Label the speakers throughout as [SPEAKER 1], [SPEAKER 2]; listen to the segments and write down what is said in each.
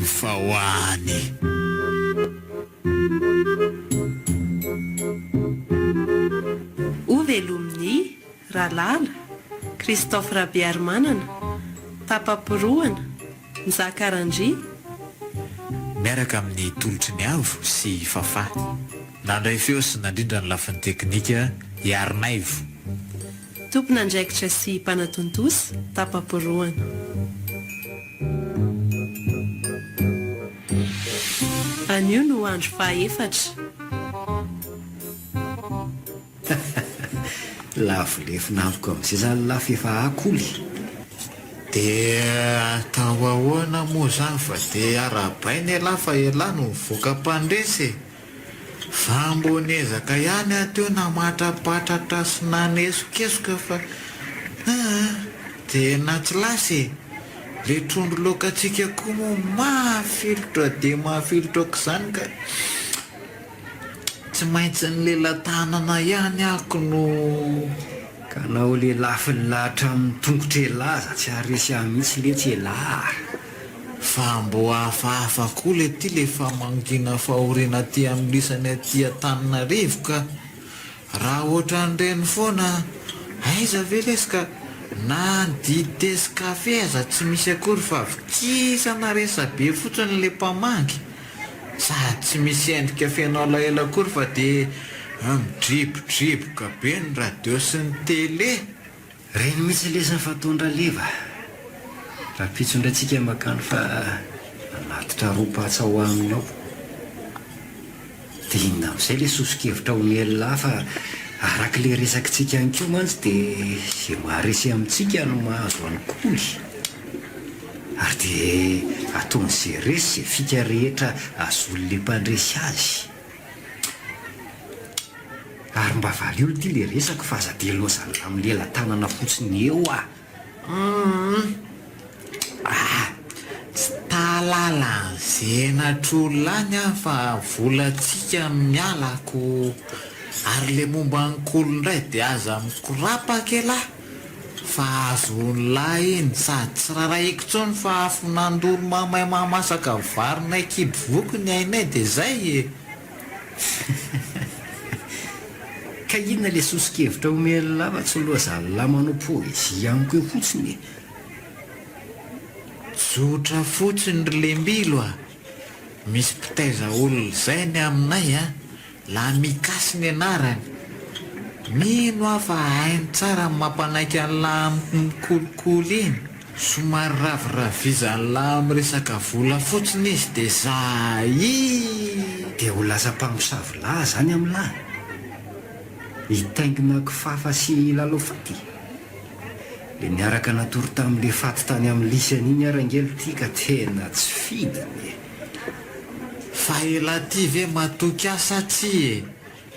[SPEAKER 1] fahoany
[SPEAKER 2] Ovelomin'ny Ralala, Christophe Rabiarmanana, Tapapiroana, Nzakarandry,
[SPEAKER 1] miaraka amin'ny tolotry ny avo sy fafa nandray feo sy nandrindra ny lafin'ny teknika Iarnaivo.
[SPEAKER 2] tompona andraikitra sy mpanatontosa Tapapiroana. Anio no andro fahaefatra.
[SPEAKER 3] lafo lefinamiko amin'izay zany lafo efa akoly
[SPEAKER 1] dia atao ahoana moa zany fa dia arabainy lafa ela no voaka-pandresy fa mbonezaka ihany ateo namatrapatratra sy nanesokesoka fa dia natsilasy le trondro lokatsika koa moa mafilotra dia mafilotra aoka izany ka tsy maintsy ny lela-tanana ihany ako no
[SPEAKER 3] ka nao le lafiny lahatra amin'ny tongotra elaza tsy aresy mihitsy le tsy ela
[SPEAKER 1] fa mbo hafahafa koa le ty le famangina fahoriana ty amin'ny lisany aty Antananarivo ka raha ohatra nireny foana aiza ve lesy ka na dite sy kafe aza tsy misy akory fa vikisana resabe fotsiny le mpamangy sady tsy misy endrika fianao lahela akory fa dia midribodriboka be ny radio sy ny tele
[SPEAKER 3] reny mihitsy lesany fatondra leva raha pitsondratsika makany fa anatitra roapatsaho aminy ao dia inona amin'izay le sosokevitra omela fa araka le resakitsika any keo mantsy dia zay maharesy amintsika no mahazo any koly ary dia ataon'izay resy zay fika rehetra azolon'le mpandresy azy ary mba valy olo ty le resako fa aza dia loazany amin'ny lela-tanana fotsiny eo
[SPEAKER 1] tsy talala zenatr'olona any fa volatsika mialako ary le momba nykolondray dia aza mikorapaka elahy fa azon'lahy iny sady tsy raraiko tsony fa afo nandoro mamay mamasaka varina kibo voko ny ainay dia zay
[SPEAKER 3] ka inona le sosokevitra omela fa tsy loazany lahy manao poezy amiko eo fotsiny
[SPEAKER 1] zotra fotsiny ry lembilo misy mpitaiza olona zay ny aminay la mikasy ny anarany mino aho fa hainy tsara mampanaiky an'lahy mikolikoly iny somary raviravizany lahy miresaka vola fotsiny izy dia zay
[SPEAKER 3] dia ho lasa mpamosavy lahy zany amin'lahy hitaingina kifafa sy lalofaty le niaraka natory tamin'le faty tany amin'ny lisany iny arangelo ty ka tena tsy fidiny
[SPEAKER 1] fa ela ty ve matoky asa tsy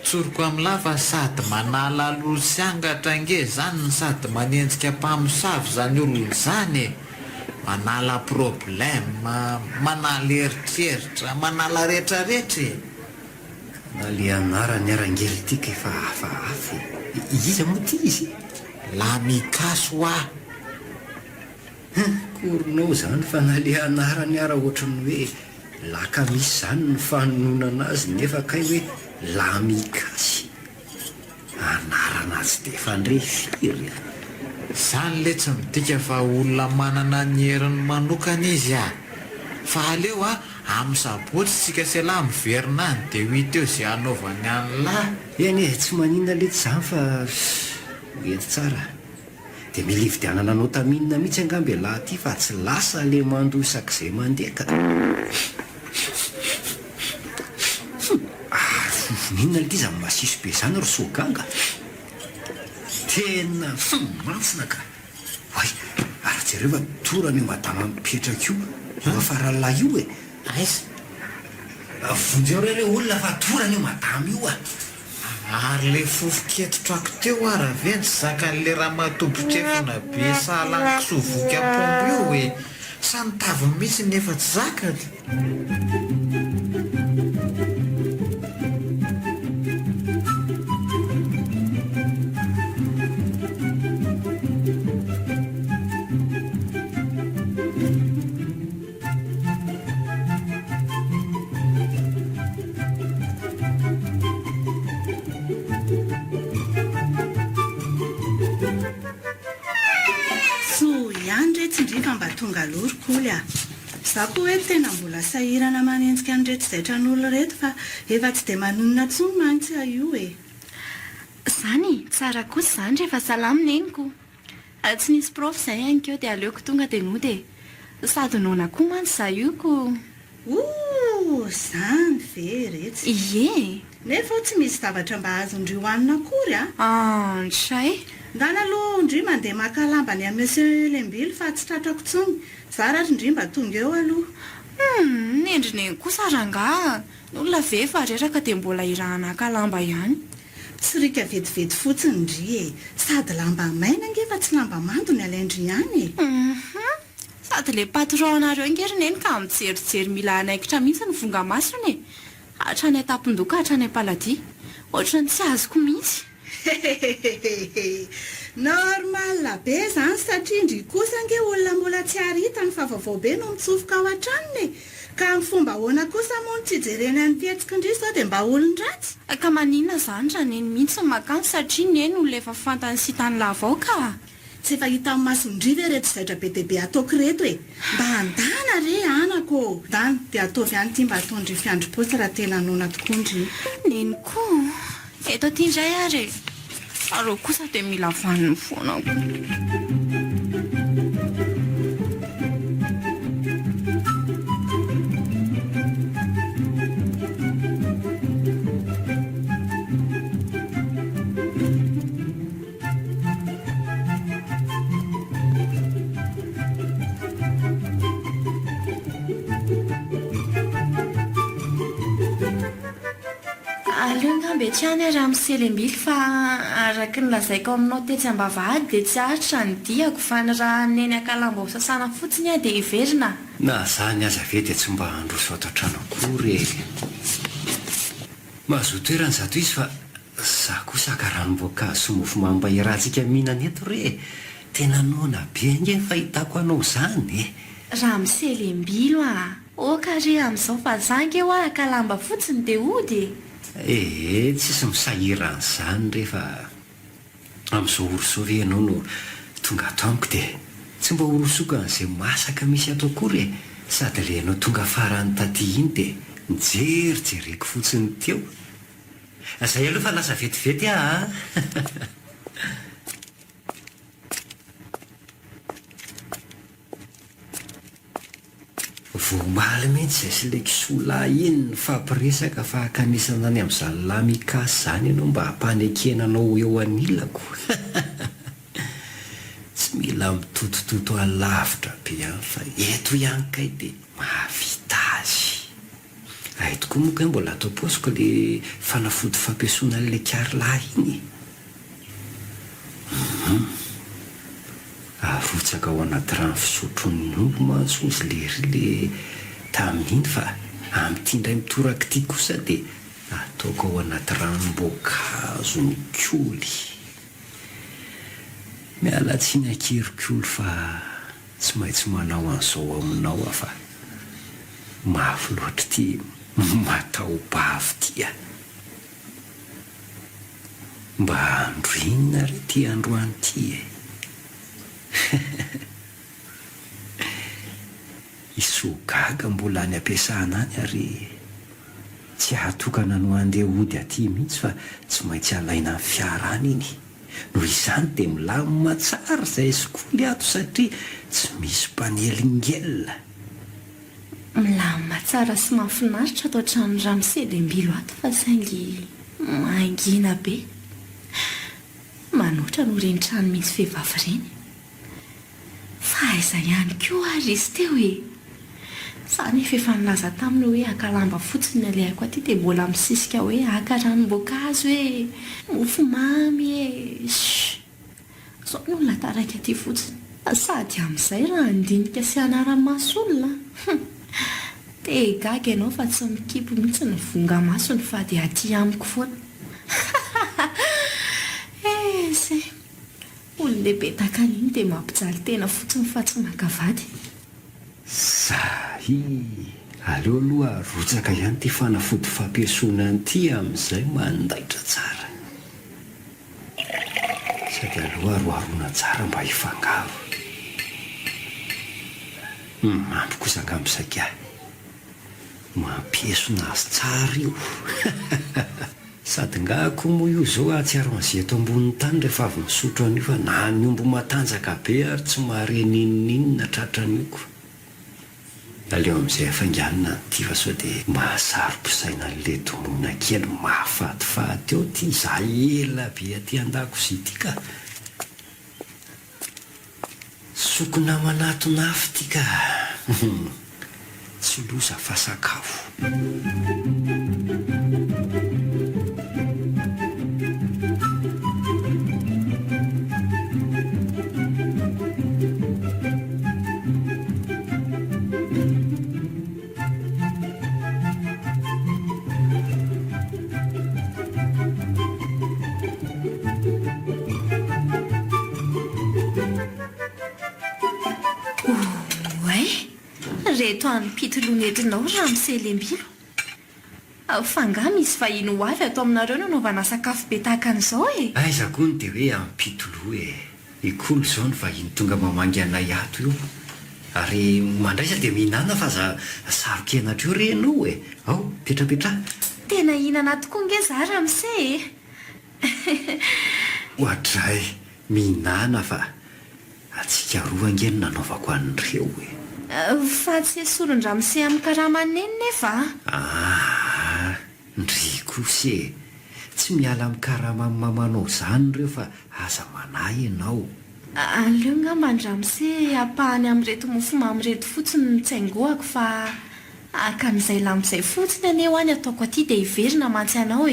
[SPEAKER 1] tsoroko amin'lahy fa sady manala lolo sy angatra nge zany ny sady manenjika mpamosavy zany olona zany manala problema manala eritreritra manala rehetrarehetra
[SPEAKER 3] na le anarany arangely tika efa hafahafa iza moa ty izy
[SPEAKER 1] la mikaso
[SPEAKER 3] koronao zany fa na le anarany ara ohatrany hoe laka misy zany ny fanonona azy nefa kay hoe la mikasy anarana azy dia fandre firy
[SPEAKER 1] zany le tsy midika fa olona manana ny heriny manokana izy fa aleo amin'ny sabotsy tsika sy lahy miverina any dia hoit eo zay anaovany anylahy
[SPEAKER 3] eny tsy maninona lety zany fa ety tsara dia milividianana notaminina mihitsy angambe lahy ty fa tsy lasa le mando isak'izay mandeka fofoninona le ty zany masiso be zany ry soganga tena mantsina ka ay ary jereo fa torany io madama mipetraka io afaralahy io
[SPEAKER 1] aiza
[SPEAKER 3] vonjeo reny olona fa torany io madama io
[SPEAKER 1] ary le fofoketitrako teo raha ventsy zakan'le raha matobotrefona be salankisovoky ampombo io hoe sanitaviny mihitsy nefa tsy zakany
[SPEAKER 4] tonga lorokoly a za koa hoe tena mbola sahirana manenjika an'rehetra izay tran'olona reto fa efa tsy dia manonona ntsony mantsy a io e.
[SPEAKER 5] Zany tsara kosa izany rehefa salamy neniko. Tsy nisy prof izay hainko dia aleoko tonga dia nody e. Sady noana koa mantsy za io ko.
[SPEAKER 4] Zany ve retsy.
[SPEAKER 5] Ie.
[SPEAKER 4] Nefa tsy misy zavatra mba azondry hoanina akory a.
[SPEAKER 5] Andray.
[SPEAKER 4] Ndana aloha ndry mandeha maka lamba ny amin'ny Monsieur Lembily fa tsy tratrako tsony. Za raha ndry mba tonga eo aloha.
[SPEAKER 5] Nendriny kosa rangaha. Olona ve fa reraka dia mbola irahana ka lamba ihany.
[SPEAKER 4] Tsy rika vetivety fotsiny ndry e. Sady lamba maina ngefa tsy lamba mando ny alaindry ihany e.
[SPEAKER 5] Sady le patron anareo ngeriny ka mijerijery mila anaikitra mihitsy ny vonga masony e. Hatrany Tampondoka hatrany Ampaladia. Ohatrany tsy azoko mihitsy.
[SPEAKER 4] Normal be zany satria ndry kosa nge olona mbola tsy haritany fa vaovao be no mitsofoka ao an-tranony e. Ka amin'ny fomba ahoana kosa moa tsy jerena ny fihetsiky indry sao dia mba olon-dratsy.
[SPEAKER 5] Ka maninona zany raha neny mihitsy ny makany satria neny olona efa fantany sy tany lava ao ka.
[SPEAKER 4] Tsy efa hita amin'ny masondry ve reto zaitra be deabe ataoko reto e. Mba handana re anako. Dany dia ataovy ihany ity mba ataondry fiandrim-potsy raha tena nona tokoa ndry.
[SPEAKER 5] Neny koa. Eto aty indray ary. Aleo kosa dia mila vaniny foana ko. Aleo ngambe tiany raha Monsieur Lembily fa araka ny lazaiko aminao tetsy ambavahady dia tsy aritra ny diako fa ny raha neny akalamba ho sasana fotsiny a dia hiverina.
[SPEAKER 3] Na zany aza ve dia tsy mba handroso ato an-trano akory e. Mahazo toerany zato izy fa za kosa ka ranom-boankazo mofo mamy mba irahantsika mihinana eto re. Tena noana be nge fahitako anao zany e.
[SPEAKER 5] Raha Monsieur Lembily a. Oka re amin'izao fa zange ho akalamba fotsiny dia hody.
[SPEAKER 3] Tsisy misahirana izany rehefa amin'izao orosao ve ianao no tonga ato amiko dia tsy mba horosoka an'izay masaka misy ato akory e. Sady le ianao tonga farany taty iny dia mijerijereko fotsiny teo. Izay aloha fa lasa vetivety a. Vomaly mihitsy izay sy le kisola iny ny fampiresaka fa akanisana any amin'izany lamikasy izany ianao mba hampanekenanao eo anilako. Tsy mila mitotototo alavitra be ihany fa eto ihany kay dia mahavita azy. Ahy tokoa moa kay mbola atao posiko le fanafody fampiasona an'ilay karlahy iny. Avotsaka ao anaty rano fisotron'ny omby mantsy izy le tamin'iny fa amin'ity indray mitoraka ity kosa dia ataoko ao anaty ranom-boankazo mikoly. Miala tsiny akerikoly fa tsy maintsy manao an'izao aminao aho fa mafy loatra ity matao-bavy ity a. Mba androinina re ty androany ity e. Isogaga mbola any ampiasana any ary tsy ahatokana no andeha hody aty mihitsy fa tsy maintsy alaina amin'ny fiara any iny. Noho izany dia milamina tsara izay sekoly ato satria tsy misy mpanelingella.
[SPEAKER 5] Milamina tsara sy mahafinaritra atao trano raha Monsieur Lembily ato fa saingy mangina be. Manoatra no reny trano misy vehivavy ireny. Fa aiza ihany koa ary izy teo e. Izany efa nilaza taminy hoe akalamba fotsiny aleako aty dia mbola misisika hoe aka ranom-boankazo e, mofo mamy e. Izao ny olona taraiky aty fotsiny. Sady amin'izay raha andinika sy anara-maso olona. Dia gaga ianao fa tsy mikipo mihitsy ny vonga masony fa dia aty amiko foana. Zay olon-dehibe takan'iny dia mampijaly tena fotsiny fa tsy makavady.
[SPEAKER 3] Zahy aleo aloha rotsaka ihany ty fanafody fampiasona an'ity amin'izay mandaitra tsara. Sady aloha aroarona tsara mba hifangaro. Mampy kosa angampisaika mampiesona azy tsara io sady ngako moa io zao ahatsiaro an'izay eto ambonin'ny tany rehefa avy misotro an'io fa na ny ombo matanjaka be ary tsy mahare ninoninona tratran'io aleo amin'izay afanganina nyty fa sao dia mahasaro-posaina n'le tomonina kely mahafatifaty eo ty za ela be aty an-dakozia ty ka sokona manatonafy ty ka tsy loza fa sakafo.
[SPEAKER 5] Reto any pitolonentinao raha miselembilo fanga misy vahiny ho avy ato aminareo nanaovana sakafo be tahaka an'izao e.
[SPEAKER 3] Aiza koa ny dia hoe ampitolo ikolo izao ny vahiny tonga mamangy anay ato io ary mandraisa dia mihinana fa za sarokenatra io renao ao petrapetra
[SPEAKER 5] tena hihinana tokoa nge za raha mise
[SPEAKER 3] ohatray mihinana fa atsika roa ngeny nanaovako an'ireo
[SPEAKER 5] fa tsy esolon-dra mise amin'ny karamaneny nefa
[SPEAKER 3] ndry kose tsy miala amin'ny karamany mamanao izany ireo fa aza manahy ianao
[SPEAKER 5] aleo ngambandra mise apahany amin'reto mofomamy reto fotsiny mitsaingohako fa akan'izay lamizay fotsiny aneo any ataoko aty dia hiverina mantsy anao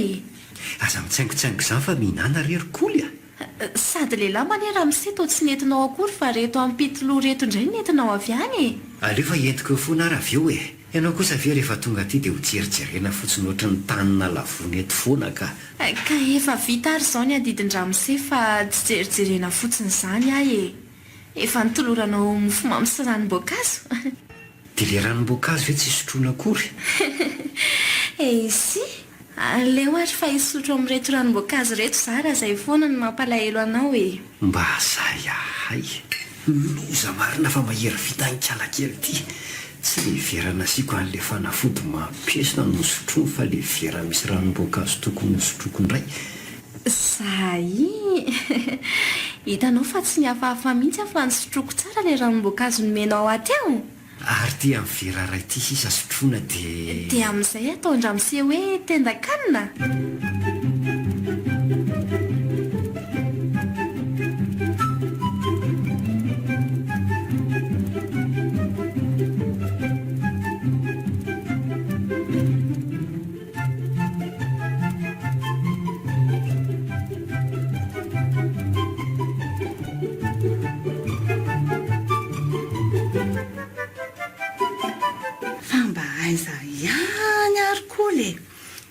[SPEAKER 3] aza mitsaingotsaingo izany fa mihinana rerokoly
[SPEAKER 5] sady lehilahy manera mise to tsy nentinao akory fa reto amin'ny pitoloha reto indray nentinao avy any
[SPEAKER 3] aleo fa entiko foana ara avy eo ianao kosa ve rehefa tonga aty dia ho jerijerena fotsiny ohatry ny tanina lavony eto foana ka
[SPEAKER 5] efa vita ary izao ny adidin-dra mise fa tsy jerijerena fotsiny izany efa nitoloranao mofomamy sy ranom-boankazo
[SPEAKER 3] dia le ranom-boankazo hoe tsy sotroina akory
[SPEAKER 5] sy le ohatra fa hisotro amin'reto ranom-boankazo reto za raha izay foana ny mampalahelo anao
[SPEAKER 3] mba zay ahay loza marina fa mahery vita nikala kely ity tsy le verana siako an'le fanafody mampiesona no sotroiny fa le vera misy ranom-boankazo tokony sotroko indray
[SPEAKER 5] hitanao fa tsy nihafahafa mihitsy fa nisotroko tsara le ranom-boankazo nomenao aty ao
[SPEAKER 3] ary ty amin'ny vera ray ity sisa sotroina dia
[SPEAKER 5] amin'izay ataondra mise hoe tendakanina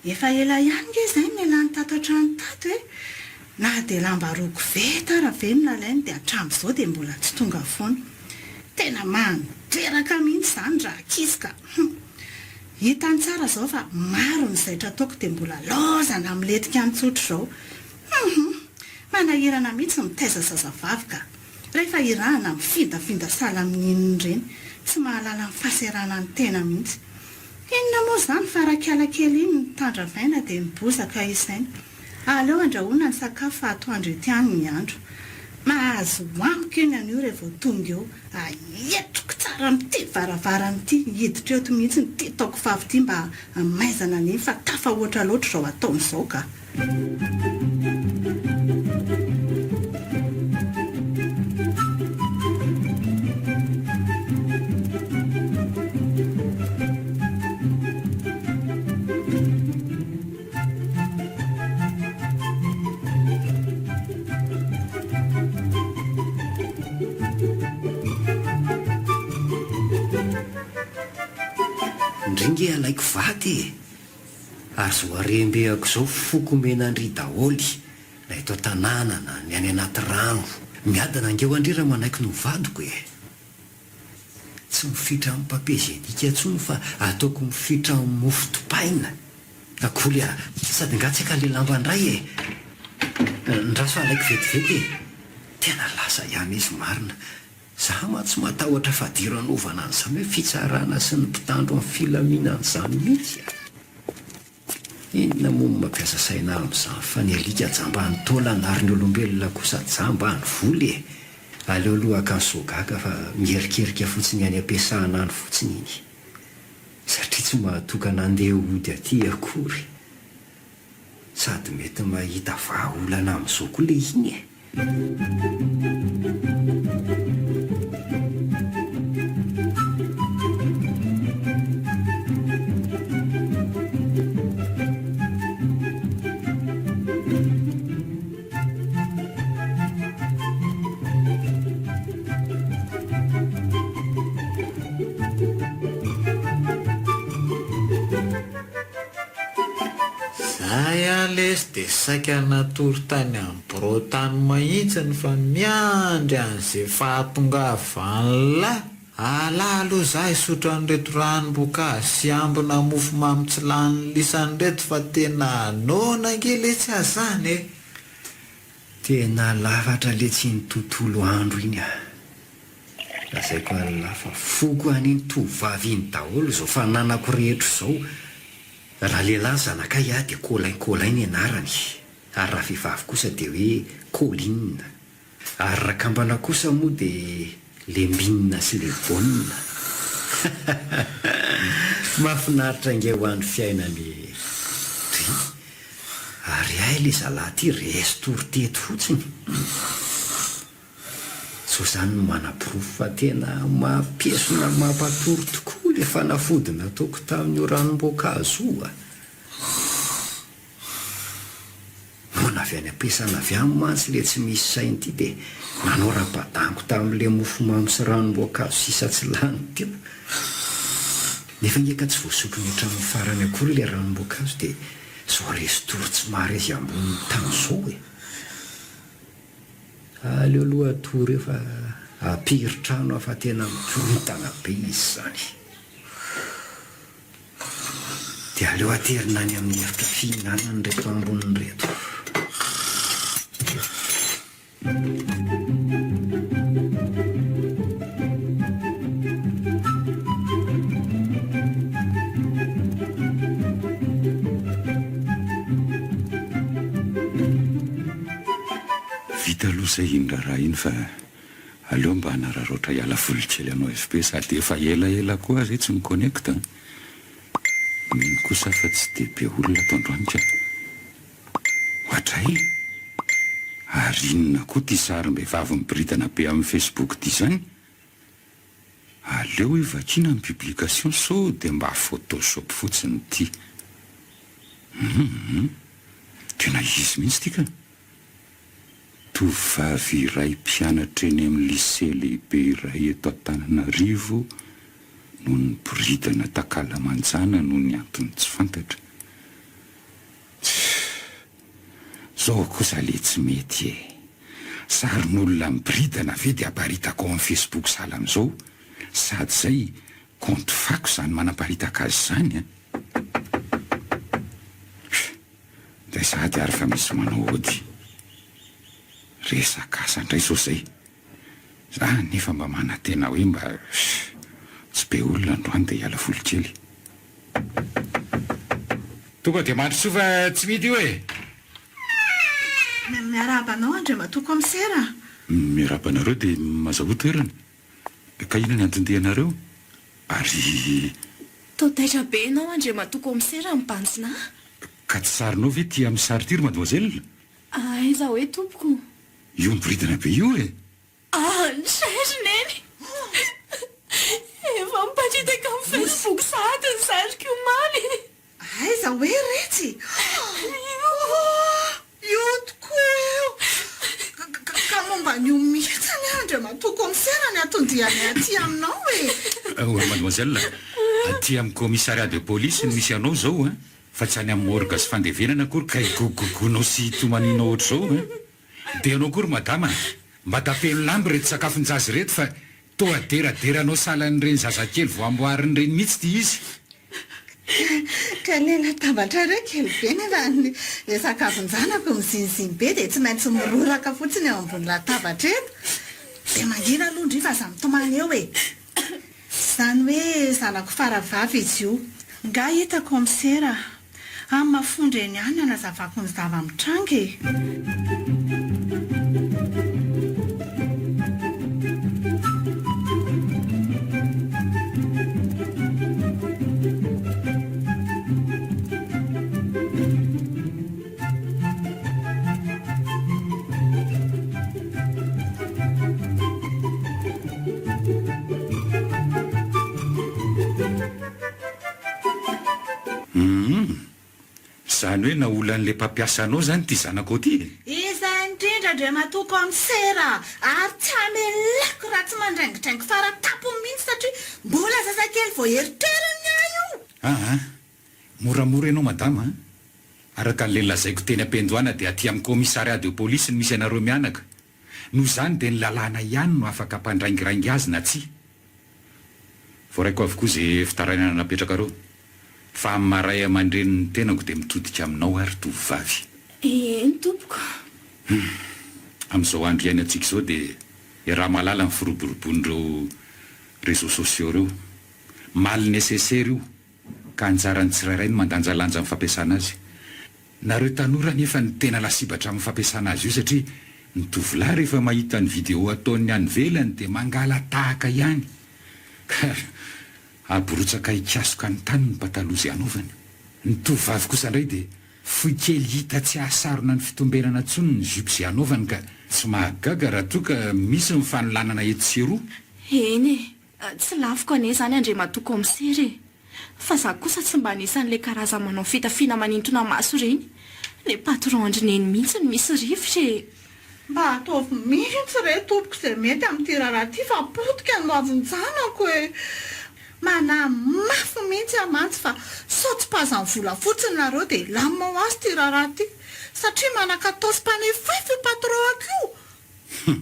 [SPEAKER 4] efa ela ihany nge izay melany tato hatrany tato na dia lamba roko veta raha ve minalainy dia hatramin'izao dia mbola tsy tonga foana tena mandreraka mihitsy izany raha kisoka hitany tsara izao fa maro ny zaitra ataoko dia mbola lozana amiletika mitsotra izao manahirana mihitsy mitaiza zazavavy ka rehefa irahana mifindafinda sala amin'inony ireny tsy mahalala ny fahaserana ny tena mihitsy inona moa izany farakala kely iny ny tandravaina dia mibozaka isaina aleo andrahoana ny sakafo fa atoandro ety any ny andro mahazo amiko iny an'io rehefa tonga eo aetroko tsara n'ity varavarana ity hiditra eto mihitsy ny ty taoko favy ity mba maizana an'iny fa tafa oatra loatra izao ataon'izao ka
[SPEAKER 3] indringe alaiko vaty ary zo arembehako izao fokomena andry daholy na eto tanàna na ny any anaty rano miadana angeo andrira manaiky no vadiko tsy mifitra amin'ny papezenika ntsony fa ataoko mifitra amin'ny mofo topaina akoly sady ngatsaka le lamba ndray ndraso alaiko vetivety tena lasa ihany izy marina Zaho matsy matahotra fadiroanovana an'izany hoe fitsarana sy ny mpitandro amin'ny filaminan'izany mihitsy. Inona moa mampiasa saina amin'izany fa ny alika jamba ny taolana ary ny olombelona kosa jamba ny voly e. Aleolohaka ny sogaga fa mierikerika fotsiny any ampiasahana any fotsiny iny. Satria tsy mahatokana andeha hody aty akory. Sady mety mahita vahaolana amin'izao koa le iny e.
[SPEAKER 1] Lesy dia saika natory tany amin'ny brotany mahitsiny fa miandry an'izay fahatongavany lahy. Alà aloha za isotra an'ireto ranom-boankazo sy ambina mofo mamy tsy lany lisan'ireto fa tena anona kely tsy azany e.
[SPEAKER 3] Tena lafatra le tsy ny tontolo andro iny a. Lazaiko alafa foko an'iny tovavy iny daholo izao fananako rehetra izao. Raha lehilahy zanakay dia Kolainy anarany, ary raha vehivavy kosa dia hoe Kolinina, ary raha kambana kosa moa dia Lembinina sy Lebonina. Mahafinaritra inge ho an'ny fiainany Dry. Ary ahy le zalahy ty resy toriteto fotsiny. So zany no manam-porofo fa tena mampiesona mampatory tokoa le fanafodina ataoko tamin'io ranom-boankazo io a. Mona avy any ampiasana avy any mantsy le tsy misy sainy ity dia nanao raha-badango tamin'ile mofo mamy sy ranom-boankazo sisa tsy lany teo. Nefa ngeka tsy voasotro ny hatramin'ny farany akory le ranom-boankazo dia zao resy tory tsy mary izy ambony tan'izao e. Aleoloha atory eo fa ampiry-trano afa tena mitoritana be izy zany. Dia aleo aterina any amin'ny efitra fihinanany reto amboniny reto.
[SPEAKER 6] Vita aloha izay indraraha iny fa aleo mba hanararoatra hiala volikely anao FP sady efa elaela koa zay tsy miconnecta. Mino kosa fa tsy dia be olona ato androany ka. Ohatray, ary inona koa ty sarim-behivavy miboridana be amin'ny Facebook ty zany? Aleo ivakina amin'ny publication so dia mba photoshop fotsiny ty. Tena izy mihitsy ty ka. Tovavy iray mpianatra eny amin'ny lycée lehibe iray eto Antananarivo no niboridana takalamanjana no ny antony tsy fantatra. Zao kosa le tsy mety e. Sarin'olona miboridana ve dia aparitako amin'ny Facebook sala amin'izao, sady zay compte fako zany manaparitaka azy zany a. Dia sady ary fa misy manao ody. Resaka asa indray zao zay. Za nefa mba manatena hoe mba tsy be olona androany dia hiala volikely. Tonga dia mandrosoa fa tsy mity io e.
[SPEAKER 4] Miarabanao Andriamatoa komisera.
[SPEAKER 6] Miarabanareo dia mazava toerana. Ka inona ny antondehanareo? Ary
[SPEAKER 5] Taotaitra be ianao Andriamatoa komisera mibanjina.
[SPEAKER 6] ka tsy sarinao ve ty amin'ny sary ty ry mademoiselle?
[SPEAKER 5] Aiza hoe tompoko?
[SPEAKER 6] Io miboridana be io e.
[SPEAKER 5] Ny sary neny. Efa mipatritaka amin'ny Facebook sahady ny sariko omaly.
[SPEAKER 4] Aiza hoe retsy. Io tokoa. Ka momba ny mihitsy Andriamatoa komisera ny atondiany aty aminao e.
[SPEAKER 6] Mademoiselle, aty amin'ny commissariat de police no misy anao zao a. Fa tsy any amin'ny morgue sy fandevenana akory ka higogogonao sy tomanina ohatr'izao a. Dia anao akory madama, mba tapeno lamby reto sakafonjazy reto fa toa deraderanao salan'ireny zazakely vao amboariny reny mihitsy ty izy.
[SPEAKER 4] Ka lela tabatra ireo kely be nefa ny sakafon-janako mizinziny be dia tsy maintsy miroraka fotsiny eo ambony latabatra eto. dia mangina aloha ndry fa za mitomany eo e izany hoe zanako faravavy izy io nga hitako komisera amin'ny mafondra eny ihany anazavako ny zava-mitranga e
[SPEAKER 6] Zany hoe naolan'le mpampiasa anao zany ty zanako ty
[SPEAKER 4] izany indrindra ndre matoa komisera ary tsy amelako raha tsy mandraingitraingy faratapony mihitsy satria mbola zazakely vao heritreriny ahy io
[SPEAKER 6] moramora ianao madama araka n'le lazaiko teny ampendoana dia aty amin'ny komissariat de police ny misy anareo mianaka no zany dia ny lalàna ihany no afaka ampandraingirangy azy na tsy voaraiko avokoa zay fitarainana napetraka reo fa amin'ny maray aman-dreniny tenako dia mitodika aminao ary tovovavy
[SPEAKER 5] ny tompoko
[SPEAKER 6] amin'izao andro iainantsika izao dia raha malala ny firoborobon'ireo réseaux sociaux reo mal nécessaire io ka anjarany tsirairay ny mandanjalanja amin'ny fampiasana azy nareo tanora nefa ny tena lasibatra amin'ny fampiasana azy io satria ny tovolahy rehefa mahita ny vidéo ataony any velany dia mangala tahaka ihany ka aborotsaka hikasoka ny tany ny pataloha izay anaovany ny tovovavy kosa indray dia fohy kely hita tsy ahasarona ny fitombenana ntsony ny jupe izay anaovany ka tsy mahagaga raha toa ka misy ny fanolanana eto sy eroa
[SPEAKER 5] eny e tsy lavoko ane zany andre matoa komisera e fa za kosa tsy mba anisan'le karaza manao fitafiana manintona maso reny le patron andrineny mihitsy ny misy rivotra e
[SPEAKER 4] mba ataovy mihitsy re tompoko izay mety amin'ity raharaha ty fa potika no avonjanako e mana mafy mihitsy amantsy fa sao tsy pazany vola fotsiny nareo dia lamao azy ty raharaha ty satria manakatao sy mpanefefy patroako io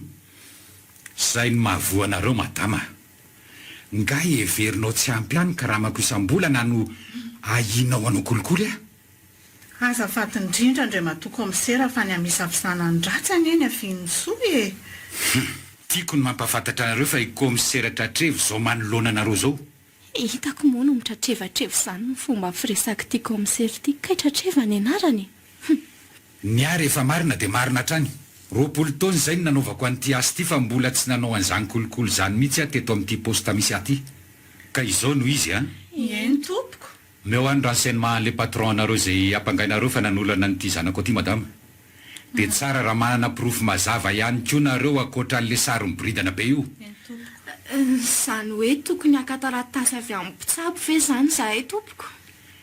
[SPEAKER 6] zay ny mahavoanareo madama nga everinao tsy ampy any ka raha makoisam-bolana no ahinao anao kolikoly
[SPEAKER 4] azafady indrindra ndray matoa komisera fa ny amisafisanany ratsany eny afiany soa e
[SPEAKER 6] tiako ny mampafantatra anareo fa komisera tratrevo zao manoloana anareo zao
[SPEAKER 5] hitako moa no mitratrevatrevo izany ny fomba firesaka ity komisera ity kay tratreva ny anarany
[SPEAKER 6] ny ary efa marina dia marina hatrany 20 taona izay ny nanaovako an'ity asy ity fa mbola tsy nanao an'izany kolokolo izany mihitsy teto amin'ity posta misy aty ka izao no izy
[SPEAKER 4] eny tompoko
[SPEAKER 6] meo any renseignement le patron anareo izay ampangainareo fa nanolana n'ity zanako aty madama dia tsara raha manana profy mazava ihany koa nareo akoatra n'le sary miboridana be io
[SPEAKER 5] izany hoe tokony hakataratasy avy amin'ny mpitsabo ve zany zahay tompoko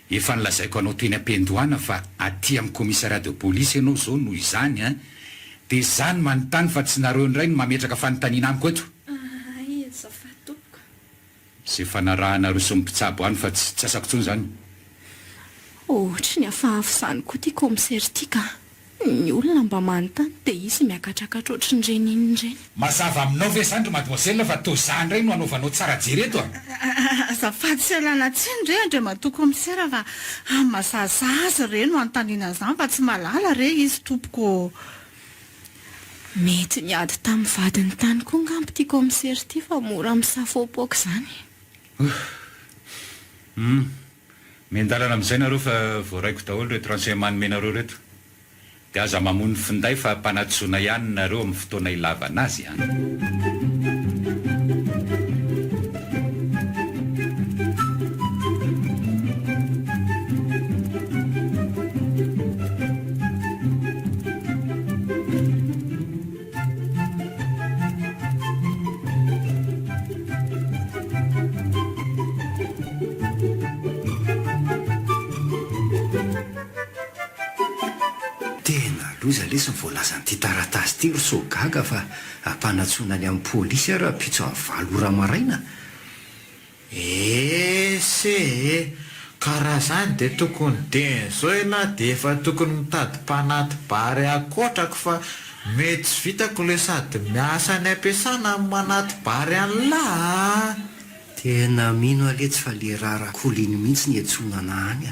[SPEAKER 6] efa nilazaiko anao teny ampendoana fa aty amin'ny komissariat de police ianao zao noho izany dia zany manontany fa tsy nareo indray no mametraka fanontaniana amiko eto
[SPEAKER 5] azafady tompoko
[SPEAKER 6] zay fanarahanareo sy mipitsabo any fa tsy asako tsony zany
[SPEAKER 5] ohatra ny afahafo izany koa ty komisera ity ka ny olona mba manontany dia izy miakatraka otrany reny iny reny
[SPEAKER 6] mazava aminao ve zany ry mademoiselle fa to zany indray no anaovanao tsara jereto
[SPEAKER 4] azafady sy alana tsiny re andre matoa komisera fa mazazazy re no anontaniana izany fa tsy malala re izy tompoko
[SPEAKER 5] mety niady tamin'ny vadiny tany koa ngampo ty komisera ity fa mora misafoapoaka izany
[SPEAKER 6] miandalana amin'izay nareo fa voaraiko daholo reto renseignement nomenareo reto dia aza mamony finday fa mpanatsoana ihany nareo amin'ny fotoana ilavana azy
[SPEAKER 3] loza lesy ny voalazan'ity taratasy ty ry sogaga fa ampanatsoana any amin'ny polisy raha pitso amin'ny valora maraina
[SPEAKER 1] ese karaha zany dia tokony den zao ialahy dia efa tokony mitady mpanaty bary akotrako fa mety tsy vitako le sady miasa ny ampiasana amin'ny manaty bary anylahy
[SPEAKER 3] tena mino aletsy fa le raharak'oliny mihitsy ny etsonana any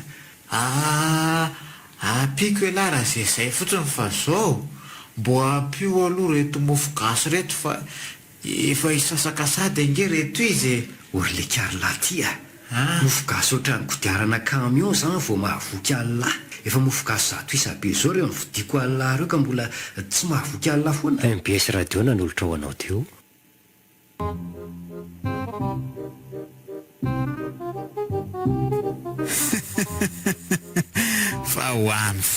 [SPEAKER 1] apiko ialahy raha zay fotsiny fa zao mbo ampio aloha reto mofo gasy reto fa efa isasakasady ange reto izy
[SPEAKER 3] orlekary lahy ty mofogasy ohatrany kodiarana camion zany vao mahavoky alinahy efa mofogasy zato isabe zao reo nyvidiko alinahy reo ka mbola tsy mahavoky alinahy foana
[SPEAKER 7] MBS radio nanolotra ho anao teo.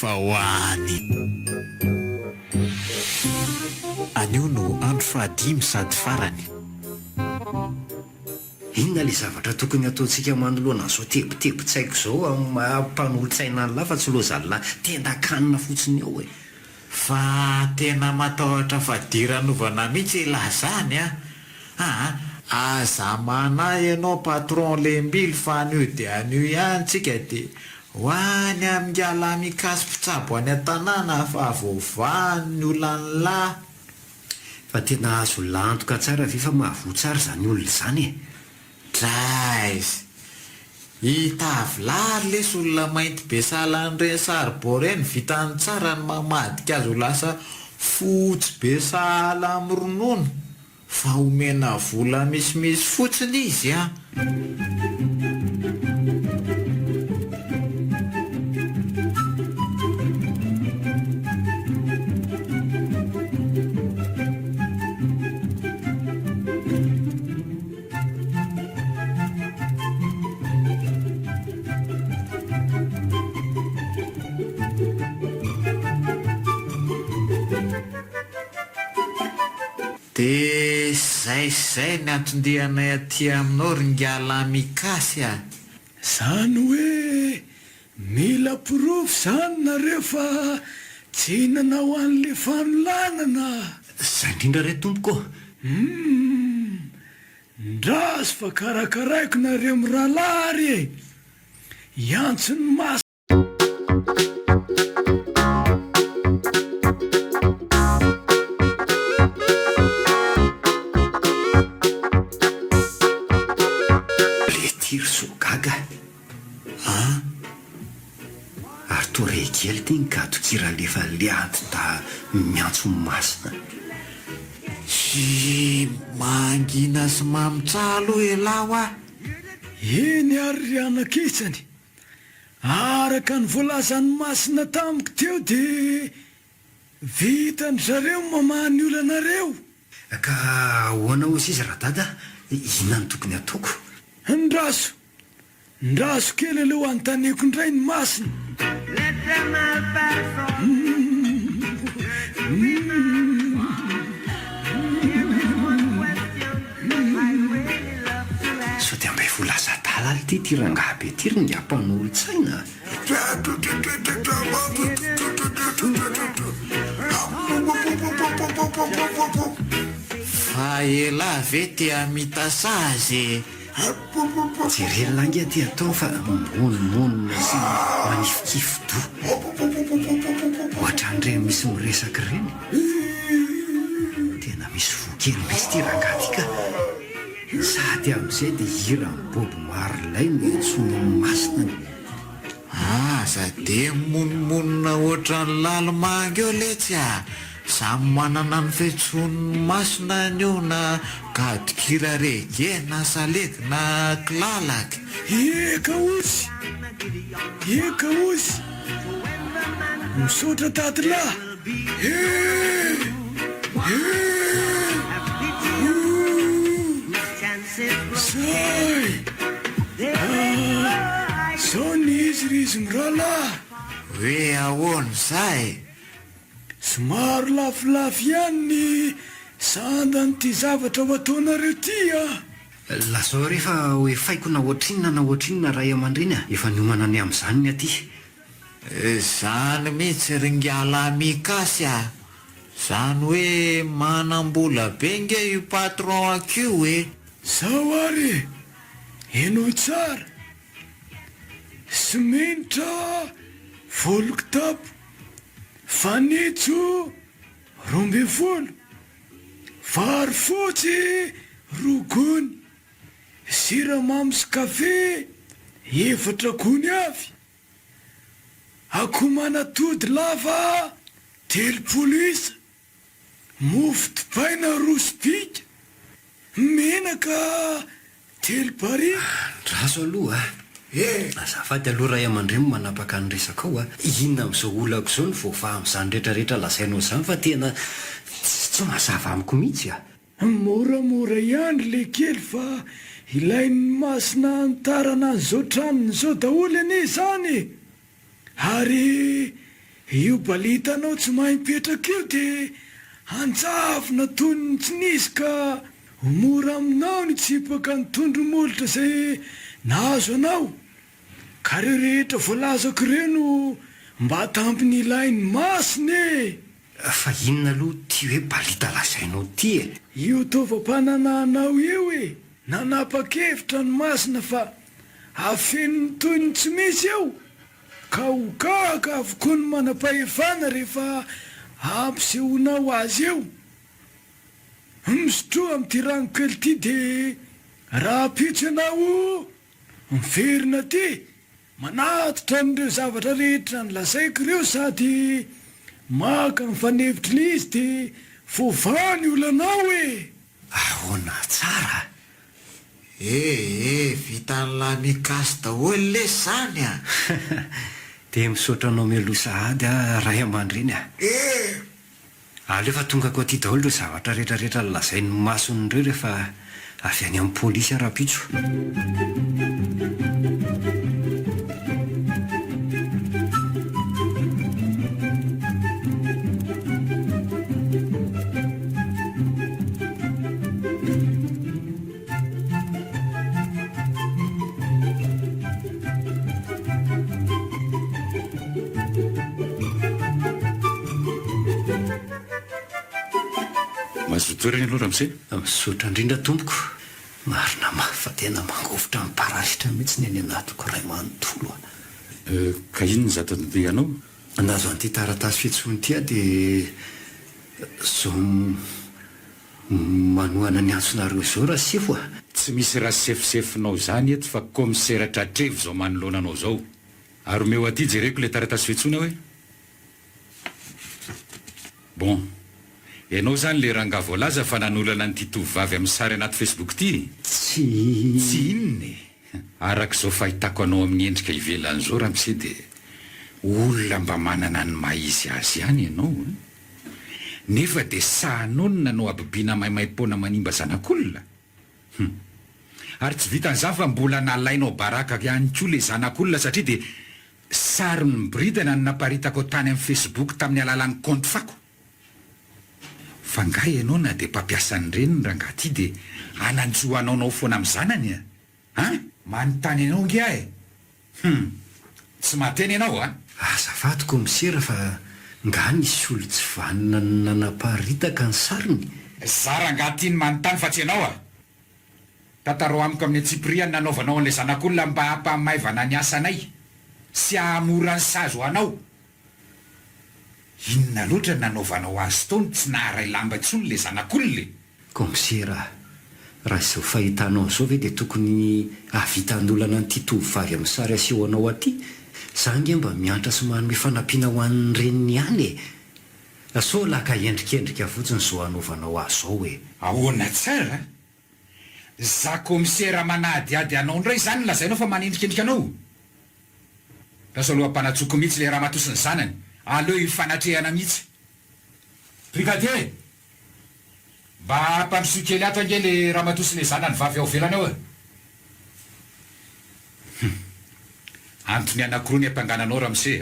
[SPEAKER 1] fa hoany anio no andro fahadimy sady farany.
[SPEAKER 3] inona le zavatra tokony ataontsika manoloana zao tebotebotsaiko zao amampanolo-tsaina anylahy fa tsy lozalinahy tendakanina fotsiny eo
[SPEAKER 1] fa tena matahotra fadiranovana mihitsy ilazany aza manahy ianao patron lembily fa anio de anio ihany tsika de hoany amingala mikasy mpitsabo any an-tanàna fa vaovany olanylahy
[SPEAKER 3] fa tena azo lantoka tsara ve fa mahavoa tsara zany olona zany
[SPEAKER 1] draizy hitavilary lesy olona mainty be sahalan'ireny saribao vitany tsara ny mamadika azy ho lasa fotsy be sahala amin'ny ronono fa omena vola misimisy fotsiny izy de zay ny antondehanay aty aminao ringala mikasy
[SPEAKER 8] zany hoe mila pirofo zany nareo fa tsy hinana ho an'le fanolanana
[SPEAKER 3] zay indrindra re tompoko
[SPEAKER 8] ndraso fa karakaraiko nareo miralary iantsony mas
[SPEAKER 3] kely ty nikatokira lefa liady da miantso masina
[SPEAKER 1] sy mangina sy mamitsalo elao
[SPEAKER 8] eny ary ry anakitsany araka ny voalazany masina tamiko teo de vitany zareo mamahany olanareo
[SPEAKER 3] ka ahoana ozy izy raha-dada ina ny tokony ataoko
[SPEAKER 8] ndraso kely aloha antaneko indray ny masina
[SPEAKER 3] so de ambay volaza dalala ty tirangabe ty ry ngiampanolo-tsaina
[SPEAKER 1] fa ela ve tia mitasazy
[SPEAKER 3] jerelona ange ty atao fa monmonina sy manifikify do ohatran'ireny misy miresaky reny tena misy vokely misy ty rangaty ka sady am'izay de hira miboby marolay mitsonony masinany
[SPEAKER 1] aza de monmonina ohatrany lalomangy eo letsy samy manana ny fetson'ny masina anio na gadokira rege na salegy na kilalaky
[SPEAKER 8] eka ozy misotra tatilahy zao ny izy ry izy miralahy
[SPEAKER 1] hoe ahoany zay
[SPEAKER 8] somaro lafolafo ihany ny sandany ty zavatra ho ataonareo ty
[SPEAKER 3] lazao rehefa hoe faiko na ohatrinona ray aman-dreny efa niomana ny am'izany ny aty
[SPEAKER 1] zany mihitsy ringala mikasy zany hoe manam-bola be nge io patron akio
[SPEAKER 8] zao ary enoy tsara simenitra volokitapo fanitso 12 vary fotsy rogony siramamy sy kafe 4 gony avy akomanatody lava 3 polisa mofo dipaina 2 spika menaka telopary
[SPEAKER 3] raso aloha azafady aloha ray aman-dreny manapaka ny resaka ao inona am'izao olako zao ny voafaha am'izany rehetrarehetra lazainao zany fa tena tsy mazava amiko mihitsy
[SPEAKER 8] moramora ihany le kely fa ilain'ny masina antarana an'izao tranony zao daholo anie zany ary io balitanao tsy mahay mipetraka io dia anjavona tony tsy nisy ka mora aminao ny tsipaka ny tondromolotra izay nahazo anao ka reo rehetra voalazako ireno mba tampiny ilain'ny masina
[SPEAKER 3] fa inona aloha ty hoe balita lazainao ty
[SPEAKER 8] io tovam-pananahnao io nanapa-kevitra ny masina fa afenony toy ny tsy misy eo ka hokaka avokoa ny manam-pahefana rehefa ampisehonao azy eo misotroa amin'ity ranokely ity dia raha pitso ianao miverina ty manatitra n'ireo zavatra rehetra ny lazaiko ireo sady maka mifanevitra le izy dia voavany olanao
[SPEAKER 3] ahoana tsara
[SPEAKER 1] vitan'la mikasy daholo le zany
[SPEAKER 3] dia misaotra anao mialosa ady ray aman-dreny alefa tonga ko aty daholo ireo zavatra rehetrarehetra lazain'ny mason'ireo rehefa avy any amin'ny polisy arapitso
[SPEAKER 6] mazotoerany aloha raha mise
[SPEAKER 3] misotra indrindra tompoko marina mafy fa tena mangovitra miparasitra mihitsy ny any anatiko ray manontolo
[SPEAKER 6] ka inony zaton'be anao
[SPEAKER 3] nazo an'ity taratasy fihetsony tya dia zao manohana ny antsonareo zao raha sefo
[SPEAKER 6] tsy misy raha sefisefinao zany eto fa komisera tratrevo zao manolonanao zao ary omeo aty jereko le taratasy fihetsony hoe bon ianao zany le ranga voalaza fa nanolana nyity tovavy amin'ny sary anaty facebook ty
[SPEAKER 3] tsy
[SPEAKER 6] inony arak'izao fahitako anao amin'ny endrika ivelan'izao raha mise dia olona mba manana ny maizy azy ihany ianao nefa dia sahanonona no abibiana maimaimpona manimba zanak'olona ary tsy vitan'izany fa mbola nalainao baraka ihany koa le zanak'olona satria dia sary ny bridana no naparitako tany amin'ny facebook tamin'ny alalan'ny compte fako fa nga ianao na dia mpampiasany reniny raha ngaty dia ananjoanaonao foana amin'ny zanany manontany ianao nge tsy mateny ianao
[SPEAKER 3] azafady komisera fa nga nisy olo tsy vanina nanaparitaka ny sariny
[SPEAKER 6] zara ngaty ny manontany fa tsy ianao tataro amiko amin'ny tsipriany nanaovanao an'ilay zanak'olona mba hampamaivana ny asanay sy ahamorany sazo anao inona loatra nanaovanao azy tony tsy naharay lamba intsony le zanak'olona
[SPEAKER 3] komisera raha izao fahitanao an'izao ve dia tokony avitan'olana nyity tovavy amin'ny sary aseho anao aty zange mba miantra sy manome fanampiana ho an'ny reniny ihany so laka endrikendrika fotsiny zao anaovanao azy zao
[SPEAKER 6] ahoana tsara za komisera manahadiady anao ndray zany lazainao fa manendrikendrika anao lasa aloha-panatsoko mihitsy le raha matosiny zanany aleo ifanatrehana mihitsy brigadier mba mpandrosokely ato ange le raha matosiny zanany vavy ao velany ao antony anakoroa ny ampangananao raha mise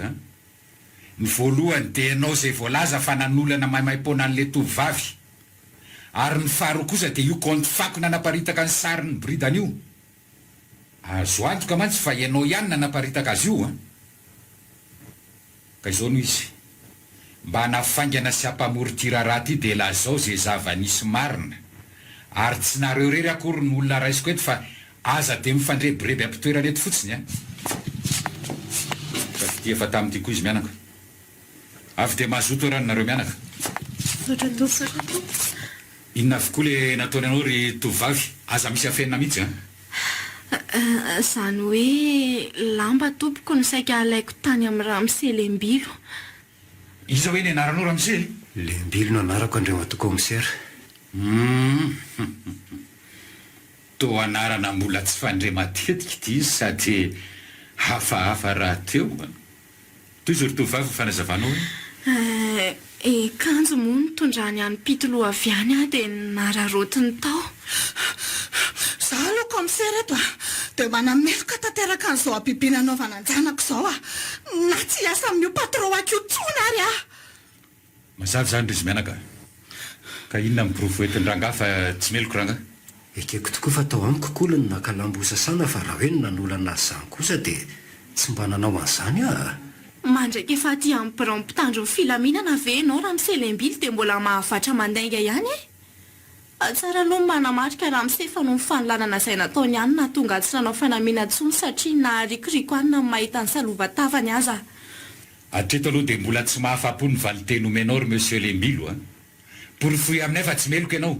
[SPEAKER 6] ny voalohany dia ianao zay voalaza fa nanolana maimaimpona an'le tovavy ary ny faharoa kosa dia io compte fako nanaparitaka ny sariny bridany io azo antoka mantsy fa ianao ihany nanaparitaka azy io ka izao noho izy mba nafaingana sy hampamoritira raha ty dia lazao zay zava-nisy marina ary tsy nareo rery akory ny olona raisiko eto fa aza dia mifandrebireby ampitoerana eto fotsiny fa fity efa tamin'ity koa izy mianaka avy dia mazoto eranonareo mianaka inona avokoa le nataony anao ry tovavy aza misy afenina mihitsy
[SPEAKER 5] zany hoe lamba tompoko ny saika alaiko tany amin'ny raha mise lembilo
[SPEAKER 6] iza hoe ny anaranao raha mise
[SPEAKER 3] lembilo no anarako andreo matoa komisera
[SPEAKER 6] to anarana mbola tsy fandre matetika ity izy sady hafahafa raha teo toy izy rotovavy fanazavanao
[SPEAKER 5] kanjo moa nitondrany any pitoloha avy any a dia nararotiny tao
[SPEAKER 4] za aloha komisera eto dia manameloka tanteraka an'izao ampipiana anaovana anjanako izao na tsy hiasa amin'io patroako io tsony ary
[SPEAKER 6] mazavy zany rizy mianaka ka inona miprofo etiny ranga fa tsy meloko ranga
[SPEAKER 3] ekeko tokoa fa tao amiko kokola no nakalambo sasana fa raha hoe no nanolana azy zany kosa dia tsy mba nanao an'izany
[SPEAKER 5] mandraika efa aty amin'ny pirampitandro ny filaminana ve ianao raha miselembily dia mbola mahavatra mandainga ihany tsara aloha manamarika raha misefa no mifanolanana izay nataony ihany na tonga tsy nanao fanamiana ntsony satria naharikoriko anina ny mahita ny salovatavany aza
[SPEAKER 6] atreto aloha dia mbola tsy mahafapo ny valiteny omenao ry monsieur lembilo porifoy aminay fa tsy meloko ianao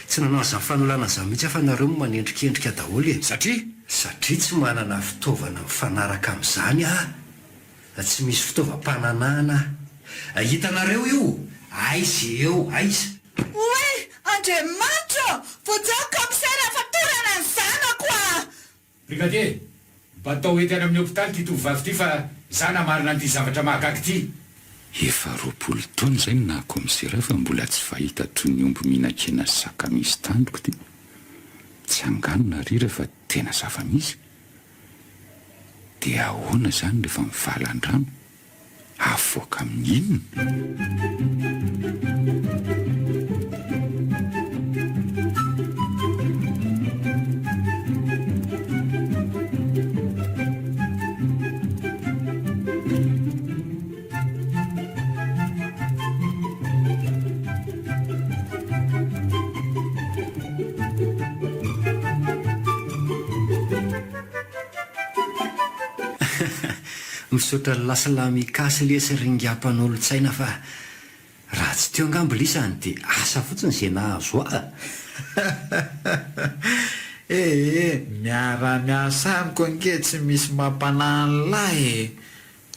[SPEAKER 3] tsy nanao an'izany fanolana izany mihitsy afa nareo mo manendrikendrika daholo
[SPEAKER 6] satria
[SPEAKER 3] tsy manana fitaovana mifanaraka amin'izany tsy misy fitaovam-pananana hitanareo io aiza eo aiza
[SPEAKER 4] oe andriamanitra voajao komisera fa torana ny zanako
[SPEAKER 6] brigadier mba atao ety any amin'ny hôpitaly ty tovovavy ty fa zana marina an'ity zavatra mahagaky ty efa 20 taona zay na komisera fa mbola tsy fahita toy ny omby mihinan-kena saka misy tandroko ty tsy anganona rira fa tena zava-misy dia ahoana zany rehefa mivalan-drano avoaka amin'ny inona
[SPEAKER 3] misaotra lasalamy kasy lesy ringampan'olo-tsaina fa raha tsy teo angambolisany dia asa fotsiny izay nahazo
[SPEAKER 1] miara-miasa amiko ange tsy misy mampanahy lahy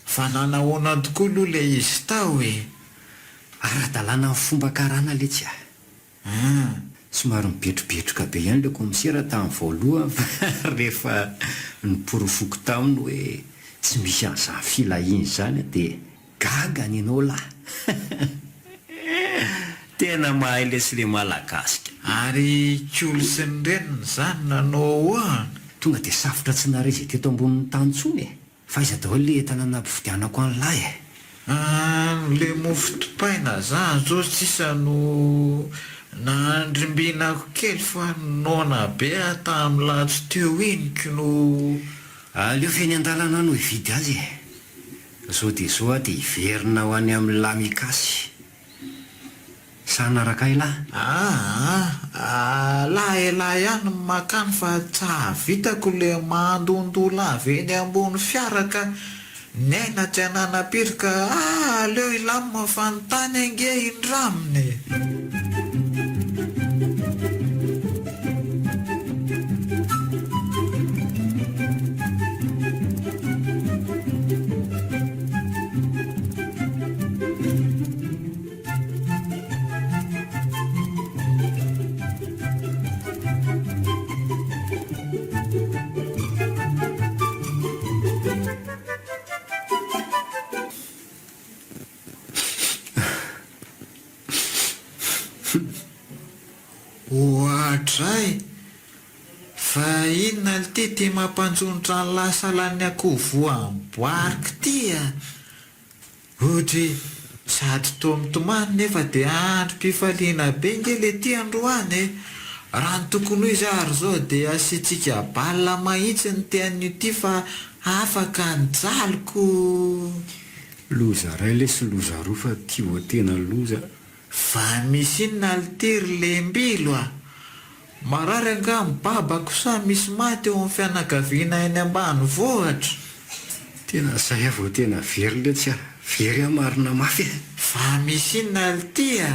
[SPEAKER 1] fa nanahoana tokoa aloha le izy tao
[SPEAKER 3] ara-dalàna amin'ny fomba karana letsy somary mibetrobetroka be ihany le komisera tamin'ny voaloha fa rehefa niporofoko taminy hoe tsy misy an'izany filahiny zany dia gaga ny ianao lahy tena mahay lesy le malagasika
[SPEAKER 1] ary kolo sy ny reniny zany nanao
[SPEAKER 3] tonga dia safotra tsy nare izay teto ambonin'ny tantsony fa iza daholo le entana nampividianako an'lahy
[SPEAKER 1] le mofo topaina zany zao sisa no nandrimbinako kely fa nona be tamin'ny latso teo iniko no
[SPEAKER 3] aleo feny an-dalana no hividy azy zao dia zao dia hiverina ho any amin'ny lamikasy sanaraka ilahy
[SPEAKER 1] lahy ihany makany fa tsy havitako le mandondola avy eny ambony fiaraka ny aina tsy ananapirika aleo ilamy mafanontany ange indraminy ohatray fa inona l ty mampanjonitra ny lasalany akoho voamboariko tya ohatra sady tomitomany nefa dia androm-pifaliana be nge le ty androany raha ny tokony ho izy ary zao dia asiantsika balina mahitsy ny tean'io ty fa afaka nijaliko
[SPEAKER 3] loza ray lesy loza roa fa ty vo tena loza
[SPEAKER 1] fa misy inona litiry lembilo marary anga mibabako sa misy maty eo amin'ny fianakaviana eny ambany vohatra
[SPEAKER 3] tena zay avo tena very letsy very marina mafy
[SPEAKER 1] fa misy inona litya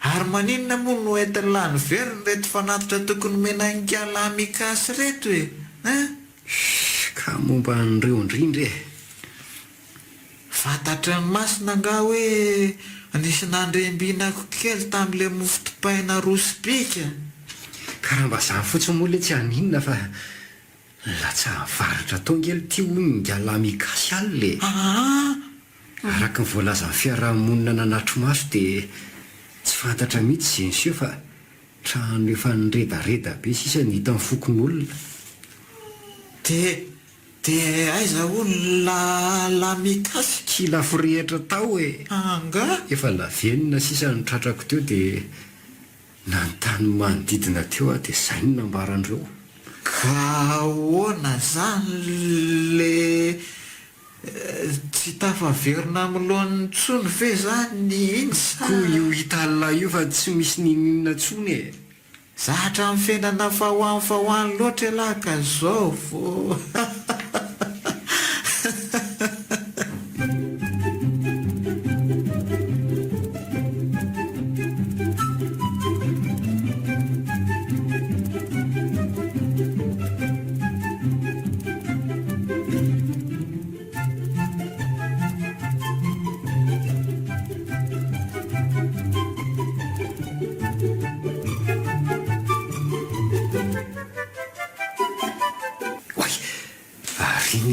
[SPEAKER 1] ary maninona moa no entiny lany very ny reto fanatitra tokony menanka lamikasy reto
[SPEAKER 3] ka momba an'ireo indrindra
[SPEAKER 1] fantatra ny masina nga hoe nisy nandrembinako kely tamin'ile mofo topaina rosibika
[SPEAKER 3] ka raha mba zany fotsiny moa le tsy haninona fa latsa varatra tongely ty onga lamikasy aly le araka ny voalaza ny fiarahamonina nanatro maso dia tsy fantatra mihitsy zenysio fa trano efa niredareda be sisa ny hita ny fokon'olona
[SPEAKER 1] de aiza hono la mikasy
[SPEAKER 3] kilafo rehatra tao e
[SPEAKER 1] anga
[SPEAKER 3] efa lavenina sisa ny tratrako teo dia nanontany manodidina teo a dia zay no nambarandreo
[SPEAKER 1] ka hoana zany le tsy tafaverina amin'lohan'ny tsony ve zany iny
[SPEAKER 3] ko io italina io fa tsy misy ninina tsony e
[SPEAKER 1] zatra amin'ny fiainana fahoany loatra lahaka zao vo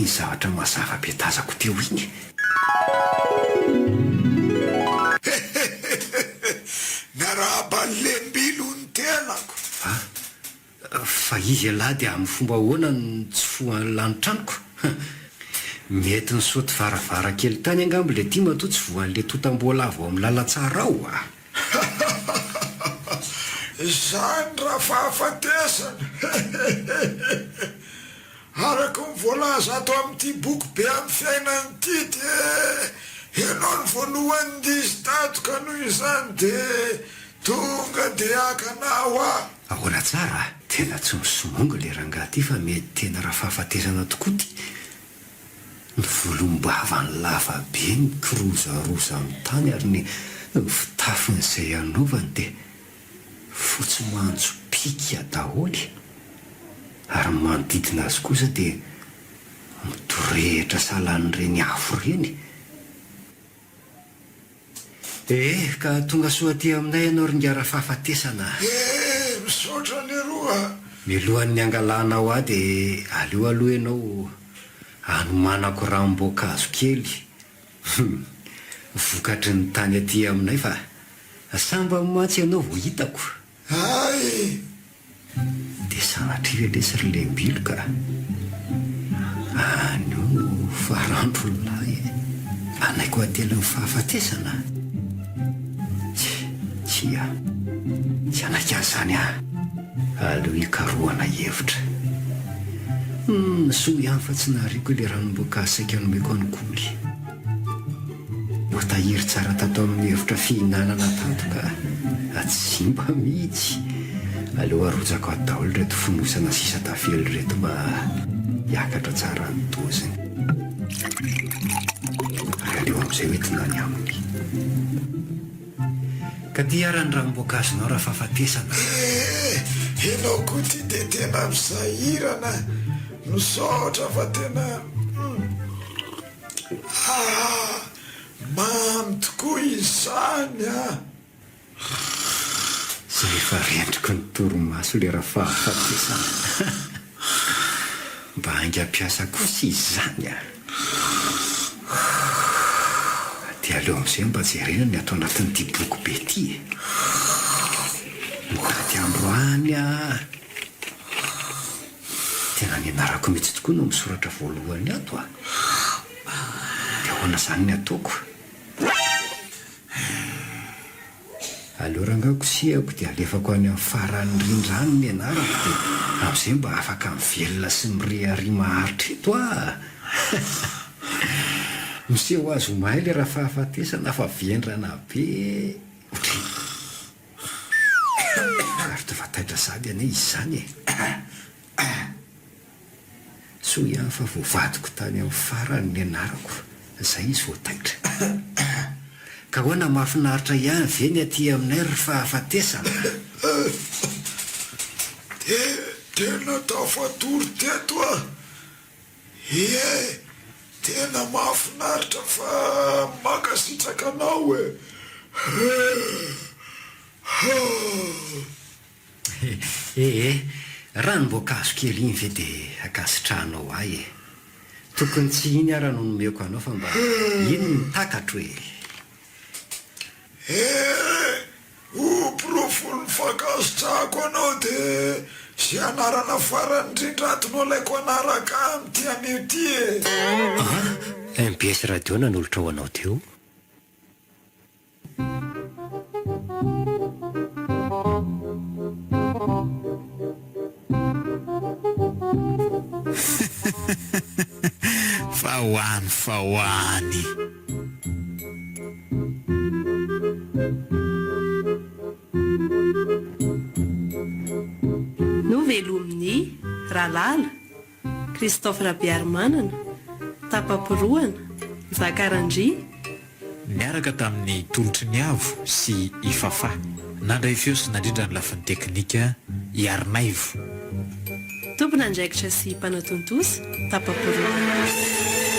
[SPEAKER 3] ny zavatra mazava be tazako teo iny
[SPEAKER 9] narabalembilo ny tenako
[SPEAKER 3] fa izy alahy dia amin'ny fomba hoana ny tsy foany lanitranoko mety ny soty varavara kely tany angambo le ty matoa tsy voan'le totam-boalavo amin'ny lalatsara ao a
[SPEAKER 9] zany raha fahafatesana araka ny voalaza ato amin'ity boky be amin'ny fiainany ity de ianao ny voalohany dizy tato ka noho izany de tonga de akanao
[SPEAKER 3] ahoana tsara tena tsy misomongo le rangaha ty fa mety tena raha fahafatesana tokoa ty ny volom-bava ny lava be ny kirozaroza amin'ny tany ary ny fitafin'izay anaovany de fotsy mantso pika daholy ary manodidina azy kosa dia mitorehitra salan'ireny afo reny ka tonga soa ty aminay ianao ringara fahafatesana
[SPEAKER 9] misaotra ny roa
[SPEAKER 3] milohan'ny angalanao ahy dia aleo aloha ianao anomanako ranom-boankazo kely vokatry ny tany aty aminay fa samba matsy ianao vo hitako
[SPEAKER 9] ay
[SPEAKER 3] dia sanatrira lesy ry lembilo ka anio farandro lahy anaiko atelo ny fahafatesana tsy anaka an'izany aleo hikaroana hevitra so ihany fa tsy nahariko le ranom-boankazo saika nomeko any koly voatahiry tsara tato amin'ny hevitra fihinanana tato ka atsimba mihitsy aleo arojako adaolo reto fonosana sisa tafely reto mba hiakatra tsara ny doziny ary aleo amin'izay hoentina ny aminy ka dia raha ny ranom-boankazonao raha fahafatesana
[SPEAKER 9] ianao koa ty de tena misahirana misaotra fa tena mamy tokoa izany
[SPEAKER 3] zay efa rendriko ny toromaso le raha fahafatesana mba haingampiasa kosa izy zany dia aleo amin'izay mba jerena ny atao anatin'ity boky be ty mokady androany tena ny anarako mihitsy tokoa no misoratra voalohany ato dia ahoana zany ny ataoko aleo rangako siako dia alefako any amin'ny farany rindrany ny anarako dia amin'izay mba afaka mivelona sy mirehary maharitra eto miseho azo mahay le raha fahafatesana fa vendrana be ary to fataitra sady ane izy zany so ihany fa voavadiko tany amin'ny farany ny anarako zay izy voataitra ka hoana mahafinaritra ihany veny aty aminay ry fahafatesana
[SPEAKER 9] de tena tafatory teto tena mahafinaritra fa makasitraka anao
[SPEAKER 3] ranom-boankazo kely iny ve dia akasitranao ahy e. Tokony tsy iny ara no nomeko anao fa mba iny ny takatro e.
[SPEAKER 9] Ho profony fakasitrahako anao dia sy anarana farany indrindra ato no alaiko anaraka amin'ity anio ty e.
[SPEAKER 7] MBS radio nanolotra ho anao teo.
[SPEAKER 1] fa hoany
[SPEAKER 2] no velomin'ny Ralala, Christophe Rabiarimanana, Tapaporoana, Zakarandria,
[SPEAKER 1] niaraka tamin'ny tolotry ny avo sy ifafa nandray feo sy nandrindra ny lafin'ny teknika Iarnaivo.
[SPEAKER 2] tompona andraikitra sy mpanatontosa Tapaporoana.